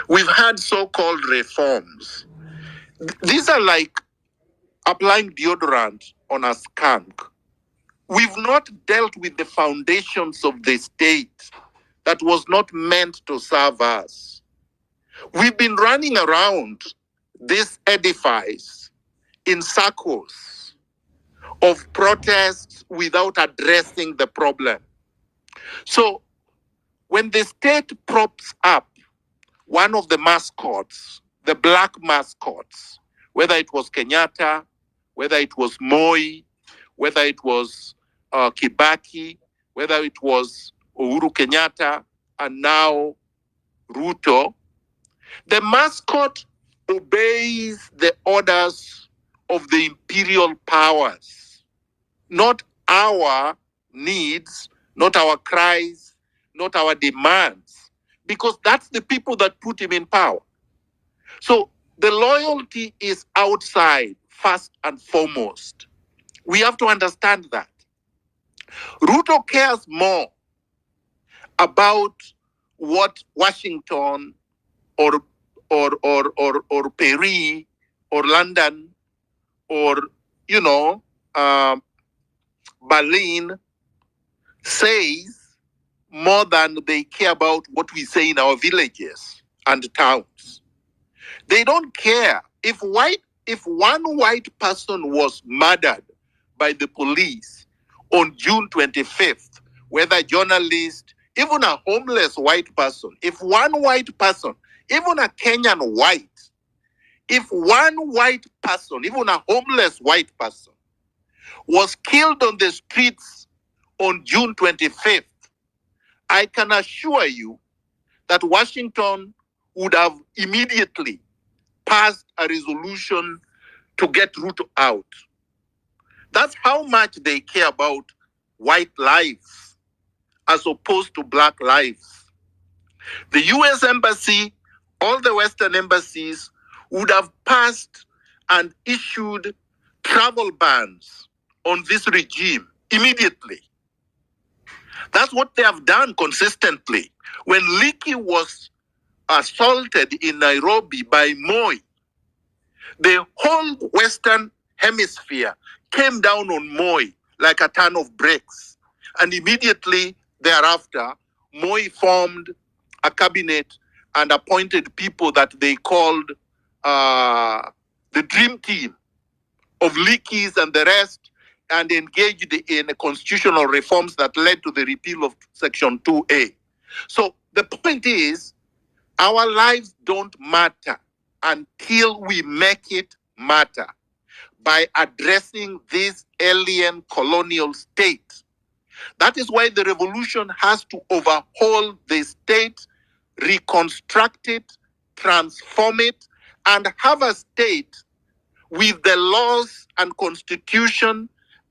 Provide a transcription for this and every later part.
We've had so-called reforms. These are like applying deodorant on a skunk. We've not dealt with the foundations of the state that was not meant to serve us. We've been running around this edifice in circles of protests without addressing the problem. So when the state props up one of the mascots, the black mascots, whether it was Kenyatta, whether it was Moi, whether it was Kibaki, whether it was Uhuru Kenyatta, and now Ruto, the mascot obeys the orders of the imperial powers, not our needs, not our cries, not our demands, because that's the people that put him in power. So the loyalty is outside, first and foremost. We have to understand that. Ruto cares more about what Washington or Paris or London or Berlin says more than they care about what we say in our villages and towns. They don't care if one white person was murdered by the police on June 25th, whether journalist, even a homeless white person, if one white person, even a Kenyan white, if one white person, even a homeless white person, was killed on the streets on June 25th, I can assure you that Washington would have immediately passed a resolution to get Ruto out. That's how much they care about white lives as opposed to black lives. The US Embassy, all the Western embassies would have passed and issued travel bans on this regime immediately. That's what they have done consistently. When Leakey was assaulted in Nairobi by Moi, the whole Western hemisphere came down on Moi like a ton of bricks. And immediately thereafter, Moi formed a cabinet and appointed people that they called the dream team of Leakeys and the rest, and engaged in constitutional reforms that led to the repeal of Section 2A. So the point is, our lives don't matter until we make it matter by addressing this alien colonial state. That is why the revolution has to overhaul the state, reconstruct it, transform it, and have a state with the laws and constitution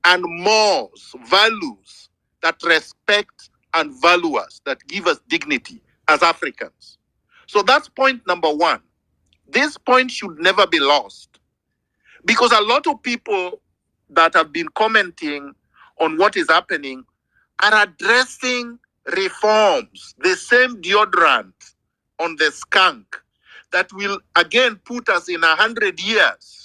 and morals, values that respect and value us, that give us dignity as Africans. So that's point number one. This point should never be lost, because a lot of people that have been commenting on what is happening are addressing reforms, the same deodorant on the skunk that will again put us in 100 years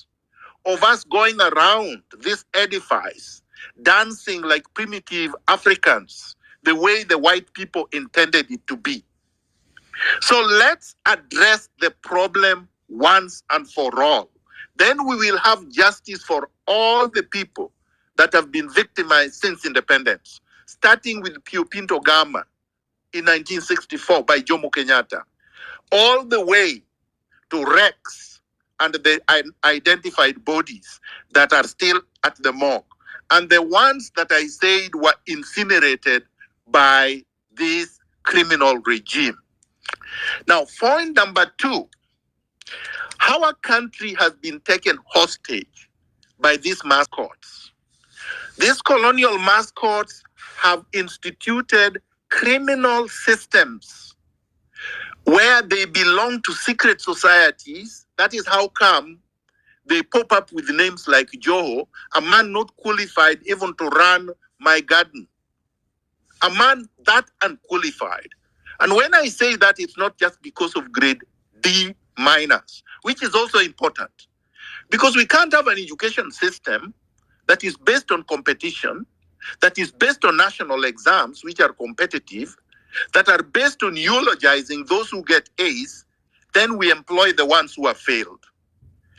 of us going around this edifice, dancing like primitive Africans, the way the white people intended it to be. So let's address the problem once and for all. Then we will have justice for all the people that have been victimized since independence, starting with Pio Pinto Gama in 1964 by Jomo Kenyatta, all the way to Rex and the identified bodies that are still at the morgue, and the ones that I said were incinerated by this criminal regime. Now, point number two, our country has been taken hostage by these mascots. These colonial mascots have instituted criminal systems where they belong to secret societies. That is how come they pop up with names like Joho, a man not qualified even to run my garden. A man that unqualified. And when I say that, it's not just because of grade D minus, which is also important because we can't have an education system that is based on competition, that is based on national exams, which are competitive, that are based on eulogizing those who get A's, then we employ the ones who have failed.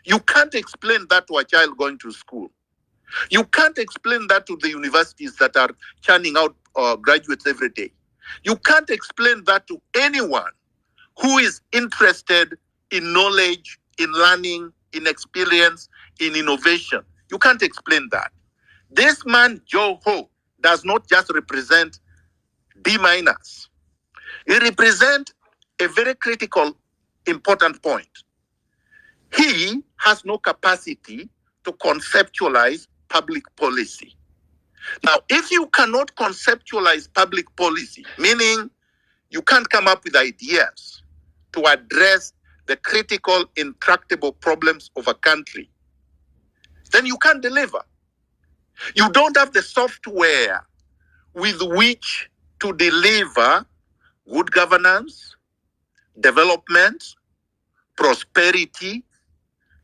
You can't explain that to a child going to school. You can't explain that to the universities that are churning out graduates every day. You can't explain that to anyone who is interested in knowledge, in learning, in experience, in innovation. You can't explain that. This man, Joe Ho, does not just represent D minus. He represents a very critical, important point. He has no capacity to conceptualize public policy. Now, if you cannot conceptualize public policy, meaning you can't come up with ideas to address the critical, intractable problems of a country, then you can't deliver. You don't have the software with which to deliver good governance, development, prosperity,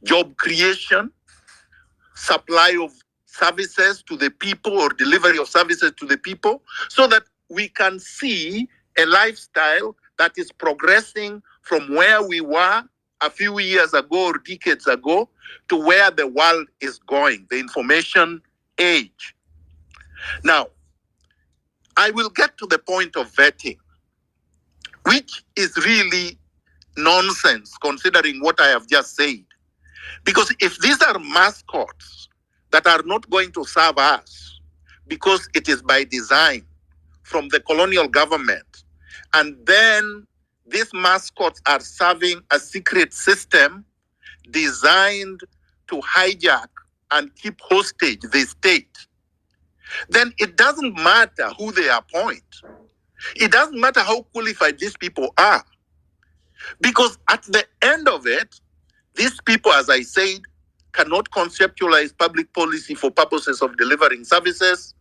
job creation, supply of services to the people or delivery of services to the people, so that we can see a lifestyle that is progressing from where we were a few years ago or decades ago to where the world is going, the information age. Now, I will get to the point of vetting, which is really nonsense considering what I have just said. Because if these are mascots that are not going to serve us, because it is by design from the colonial government, and then these mascots are serving a secret system designed to hijack and keep hostage the state, then it doesn't matter who they appoint. It doesn't matter how qualified these people are. Because at the end of it, these people, as I said, cannot conceptualize public policy for purposes of delivering services.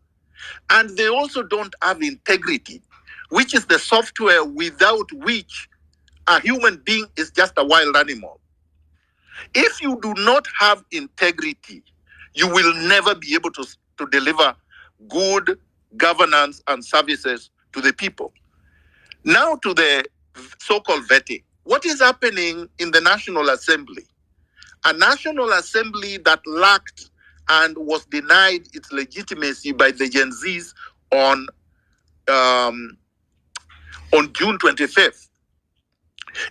And they also don't have integrity, which is the software without which a human being is just a wild animal. If you do not have integrity, you will never be able to deliver good governance and services to the people. Now to the so-called vetting. What is happening in the National Assembly? A National Assembly that lacked and was denied its legitimacy by the Gen Zs on June 25th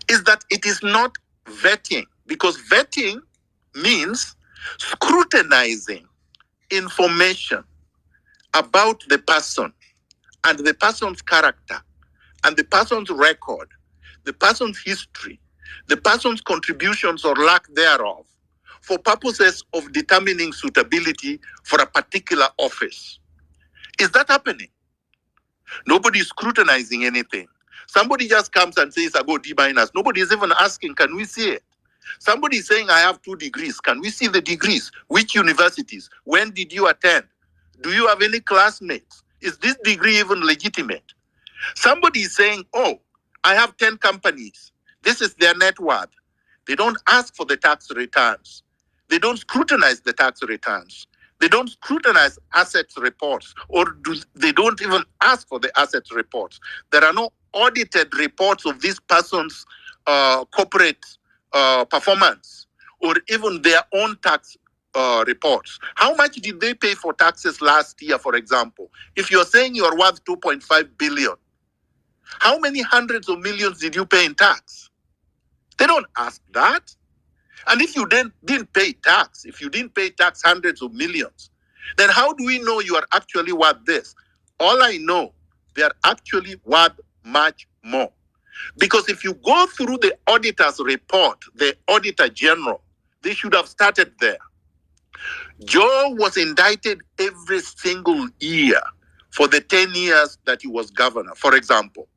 is that it is not vetting, because vetting means scrutinizing information about the person and the person's character and the person's record, the person's history, the person's contributions or lack thereof, for purposes of determining suitability for a particular office. Is that happening? Nobody is scrutinizing anything. Somebody just comes and says, I go D minus. Nobody is even asking, can we see it? Somebody is saying, I have 2 degrees. Can we see the degrees? Which universities? When did you attend? Do you have any classmates? Is this degree even legitimate? Somebody is saying, oh, I have 10 companies. This is their net worth. They don't ask for the tax returns. They don't scrutinize the tax returns. They don't scrutinize assets reports, or they don't even ask for the assets reports. There are no audited reports of this person's corporate performance, or even their own tax reports. How much did they pay for taxes last year, for example? If you're saying you're worth 2.5 billion, how many hundreds of millions did you pay in tax? They don't ask that. And if you didn't pay tax, if you didn't pay tax hundreds of millions, then how do we know you are actually worth this? All I know, they are actually worth much more. Because if you go through the auditor's report, the auditor general, they should have started there. Joe was indicted every single year for the 10 years that he was governor, for example.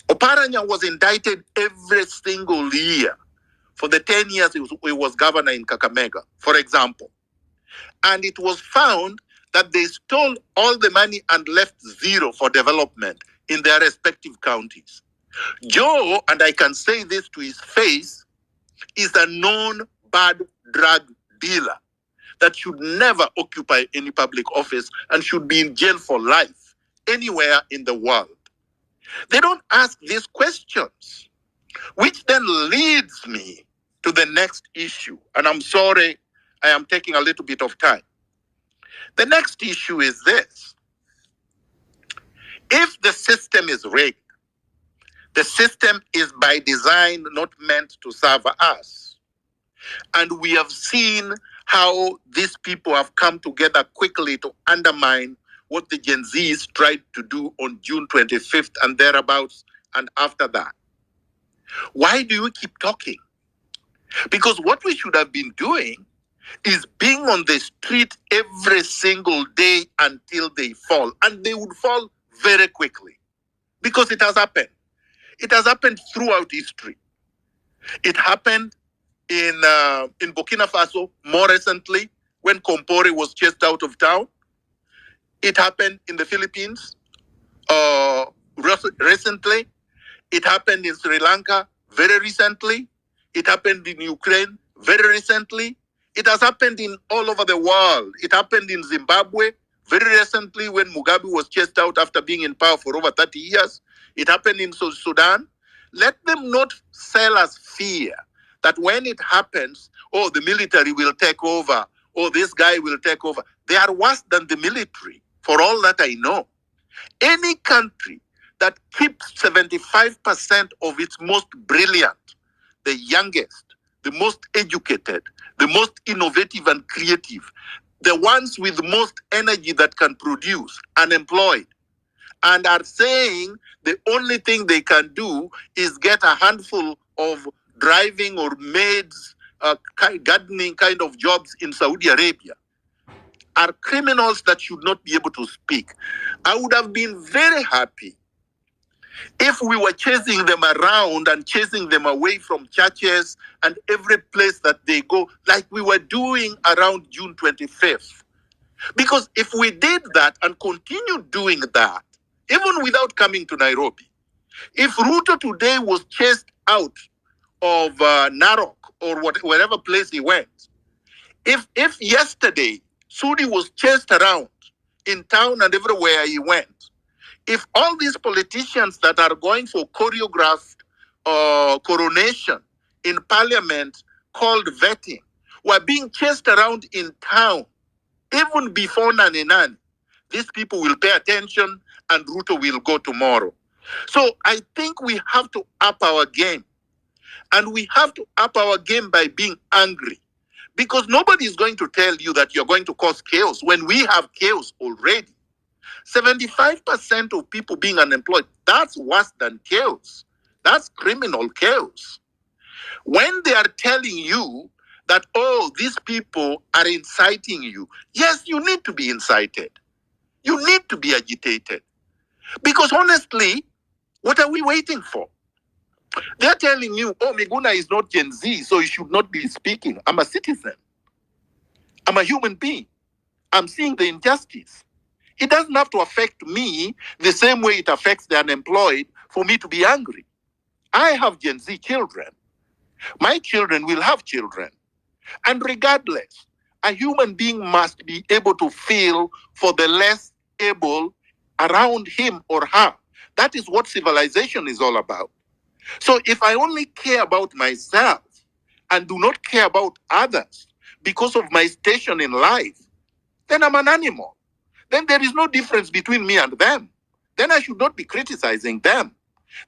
Oparanya was indicted every single year for the 10 years he was governor in Kakamega, for example. And it was found that they stole all the money and left zero for development in their respective counties. Joe, and I can say this to his face, is a known bad drug dealer that should never occupy any public office and should be in jail for life anywhere in the world. They don't ask these questions, which then leads me to the next issue. And I'm sorry, I am taking a little bit of time. The next issue is this. If the system is rigged, the system is by design not meant to serve us. And we have seen how these people have come together quickly to undermine what the Gen Zs tried to do on June 25th and thereabouts and after that. Why do you keep talking? Because what we should have been doing is being on the street every single day until they fall. And they would fall very quickly. Because it has happened. It has happened throughout history. It happened in Burkina Faso more recently when Comparative was chased out of town. It happened in the Philippines recently. It happened in Sri Lanka very recently. It happened in Ukraine very recently. It has happened in all over the world. It happened in Zimbabwe very recently when Mugabe was chased out after being in power for over 30 years. It happened in Sudan. Let them not sell us fear that when it happens, oh, the military will take over, or this guy will take over. They are worse than the military, for all that I know. Any country that keeps 75% of its most brilliant, the youngest, the most educated, the most innovative and creative, the ones with most energy that can produce, unemployed, and are saying the only thing they can do is get a handful of driving or maids, gardening kind of jobs in Saudi Arabia, are criminals that should not be able to speak. I would have been very happy if we were chasing them around and chasing them away from churches and every place that they go, like we were doing around June 25th. Because if we did that and continued doing that, even without coming to Nairobi, if Ruto today was chased out of Narok or wherever place he went, if yesterday Sudi was chased around in town and everywhere he went, if all these politicians that are going for choreographed coronation in parliament called vetting were being chased around in town, even before Nane, these people will pay attention and Ruto will go tomorrow. So I think we have to up our game. And we have to up our game by being angry. Because nobody is going to tell you that you're going to cause chaos when we have chaos already. 75% of people being unemployed, that's worse than chaos. That's criminal chaos. When they are telling you that, oh, these people are inciting you, yes, you need to be incited. You need to be agitated. Because honestly, what are we waiting for? They're telling you, oh, Miguna is not Gen Z, so you should not be speaking. I'm a citizen. I'm a human being. I'm seeing the injustice. It doesn't have to affect me the same way it affects the unemployed for me to be angry. I have Gen Z children. My children will have children. And regardless, a human being must be able to feel for the less able around him or her. That is what civilization is all about. So if I only care about myself and do not care about others because of my station in life, then I'm an animal. Then there is no difference between me and them. Then I should not be criticizing them.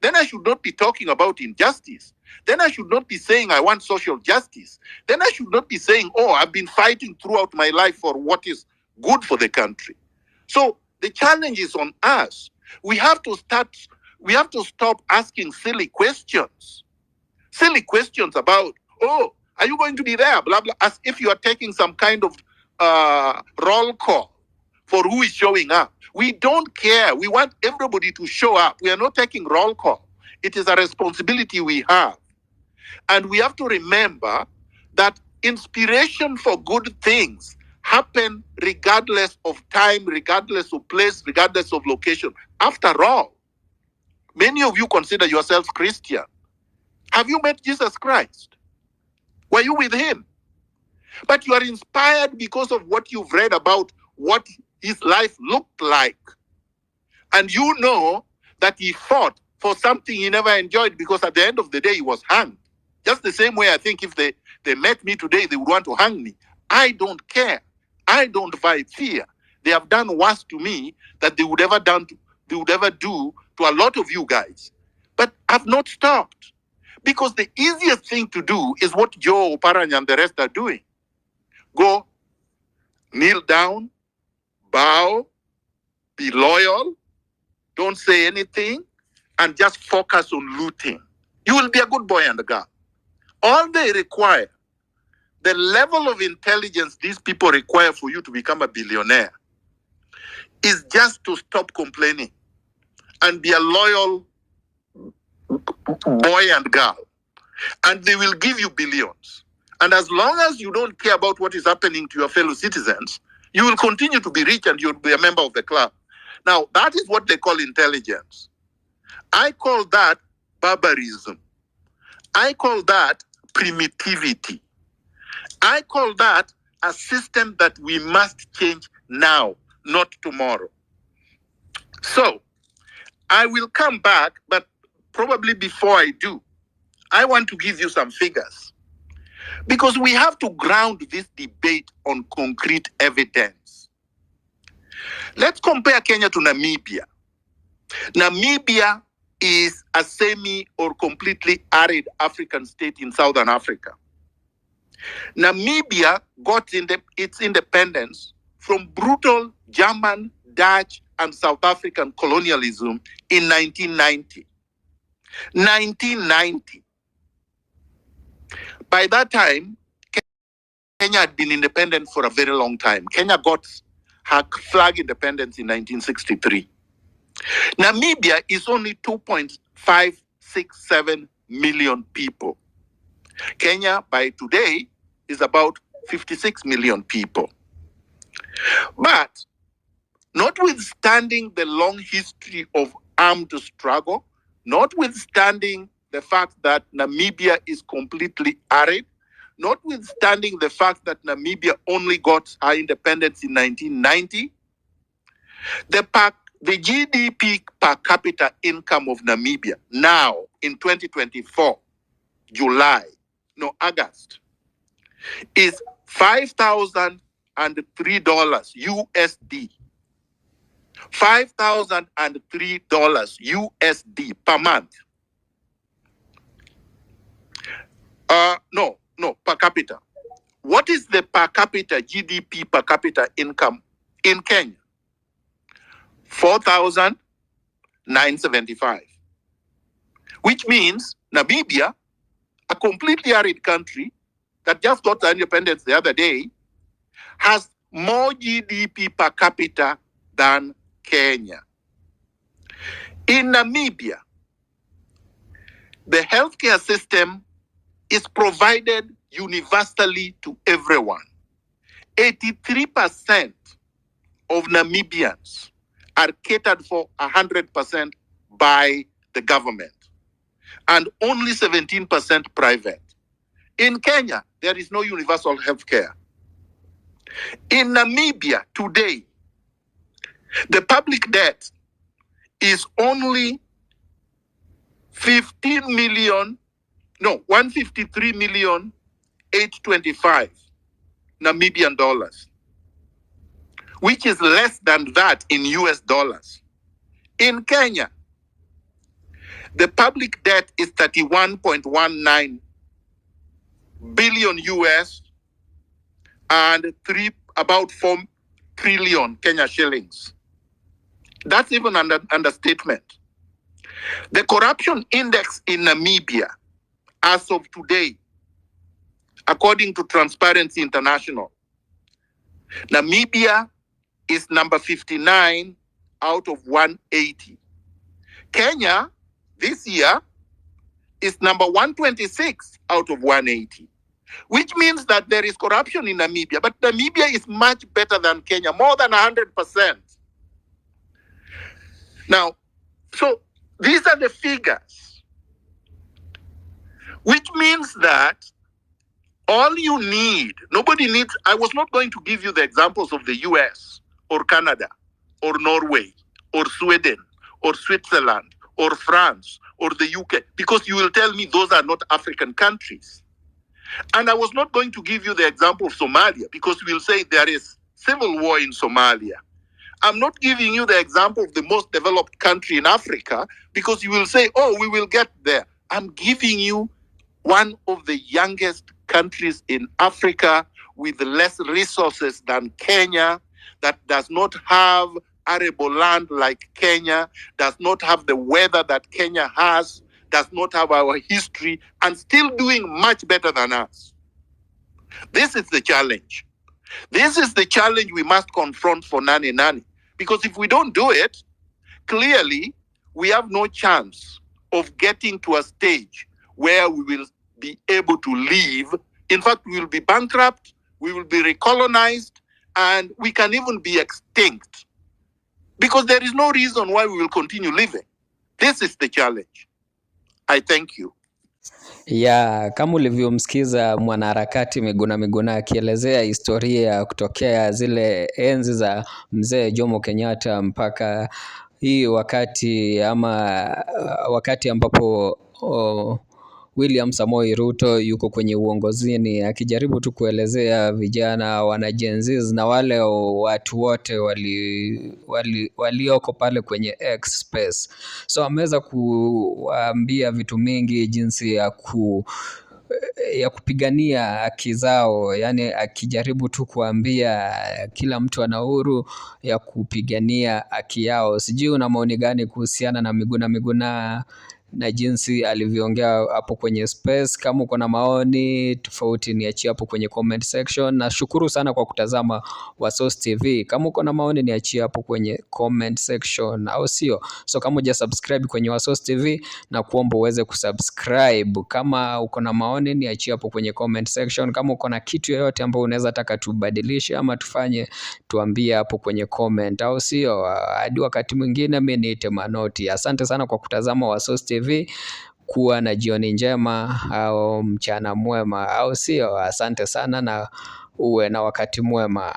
Then I should not be talking about injustice. Then I should not be saying I want social justice. Then I should not be saying, oh, I've been fighting throughout my life for what is good for the country. So the challenge is on us. We have to stop asking silly questions. Silly questions about, oh, are you going to be there? Blah, blah, as if you are taking some kind of roll call for who is showing up. We don't care. We want everybody to show up. We are not taking roll call. It is a responsibility we have. And we have to remember that inspiration for good things happen regardless of time, regardless of place, regardless of location. After all, Many of you consider yourselves Christian. Have you met Jesus Christ? Were you with him? But you are inspired because of what you've read about what his life looked like. And you know that he fought for something he never enjoyed, because at the end of the day, he was hanged. Just the same way I think if they met me today, they would want to hang me. I don't care. I don't vibe fear. They have done worse to me that they would ever do to a lot of you guys. But I've not stopped. Because the easiest thing to do is what Joe, Oparanya, and the rest are doing. Go, kneel down, bow, be loyal, don't say anything, and just focus on looting. You will be a good boy and a girl. All they require, the level of intelligence these people require for you to become a billionaire, is just to stop complaining and be a loyal boy and girl. And they will give you billions. And as long as you don't care about what is happening to your fellow citizens, you will continue to be rich and you'll be a member of the club. Now, that is what they call intelligence. I call that barbarism. I call that primitivity. I call that a system that we must change now, not tomorrow. So, I will come back, but probably before I do, I want to give you some figures. Because we have to ground this debate on concrete evidence. Let's compare Kenya to Namibia. Namibia is a semi or completely arid African state in Southern Africa. Namibia got its independence from brutal German, Dutch, and South African colonialism in 1990. 1990. By that time, Kenya had been independent for a very long time. Kenya got her flag independence in 1963. Namibia is only 2.567 million people. Kenya, by today, is about 56 million people. But notwithstanding the long history of armed struggle, notwithstanding the fact that Namibia is completely arid, notwithstanding the fact that Namibia only got her independence in 1990, the GDP per capita income of Namibia now in 2024, August, is $5,003 USD. $5,003 USD per month. No, per capita. What is the per capita GDP per capita income in Kenya? 4,975. Which means Namibia, a completely arid country that just got their independence the other day, has more GDP per capita than Kenya. In Namibia, the healthcare system is provided universally to everyone. 83% of Namibians are catered for 100% by the government, and only 17% private. In Kenya, there is no universal health care. In Namibia today, the public debt is only 153,825 Namibian dollars, which is less than that in US dollars. In Kenya, the public debt is 31.19 billion US and about 4 trillion Kenya shillings. That's even an understatement. The corruption index in Namibia, as of today, according to Transparency International, Namibia is number 59 out of 180. Kenya, this year, is number 126 out of 180, which means that there is corruption in Namibia, but Namibia is much better than Kenya, more than 100%. Now, so These are the figures, which means that all you need, nobody needs, I was not going to give you the examples of the US or Canada or Norway or Sweden or Switzerland or France or the UK, because you will tell me those are not African countries. And I was not going to give you the example of Somalia, because we will say there is civil war in Somalia. I'm not giving you the example of the most developed country in Africa, because you will say, oh, we will get there. I'm giving you one of the youngest countries in Africa with less resources than Kenya, that does not have arable land like Kenya, does not have the weather that Kenya has, does not have our history, and still doing much better than us. This is the challenge. This is the challenge we must confront for Nane. Because if we don't do it, clearly we have no chance of getting to a stage where we will be able to live. In fact, we will be bankrupt, we will be recolonized, and we can even be extinct. Because there is no reason why we will continue living. This is the challenge. I thank you. Ya, kama ulivyomsikiza mwanaharakati Miguna akielezea historia ya kutokea zile enzi za mzee Jomo Kenyatta mpaka hii wakati ambapo William Samoei Ruto yuko kwenye uongozini, akijaribu tu kuelezea vijana wana Gen Z na wale watu wote walioko pale kwenye X space. So ameweza kuambia vitu mingi, jinsi ya kupigania haki zao, yani akijaribu tu kuambia kila mtu ana uhuru ya kupigania haki yao. Sijui una maoni gani kuhusiana na Miguna na jinsi alivyoongea hapo kwenye space? Kama uko na maoni tofauti niachie hapo kwenye comment section. Nashukuru sana kwa kutazama Wasource TV. Kama uko na maoni niachie hapo kwenye comment section, au sio? So kama hujasubscribe kwenye Wasource TV, na kuomba uweze kusubscribe. Kama uko na maoni niachie hapo kwenye comment section. Kama uko na kitu yoyote ambayo unaweza taka tubadilishe ama tufanye, tuambie hapo kwenye comment, au sio? Hadi wakati mwingine, mimi niite Manoti. Asante sana kwa kutazama Wasource TV. Kuwa na jioni njema au mchana mwema, au sio? Asante sana na uwe na wakati mwema.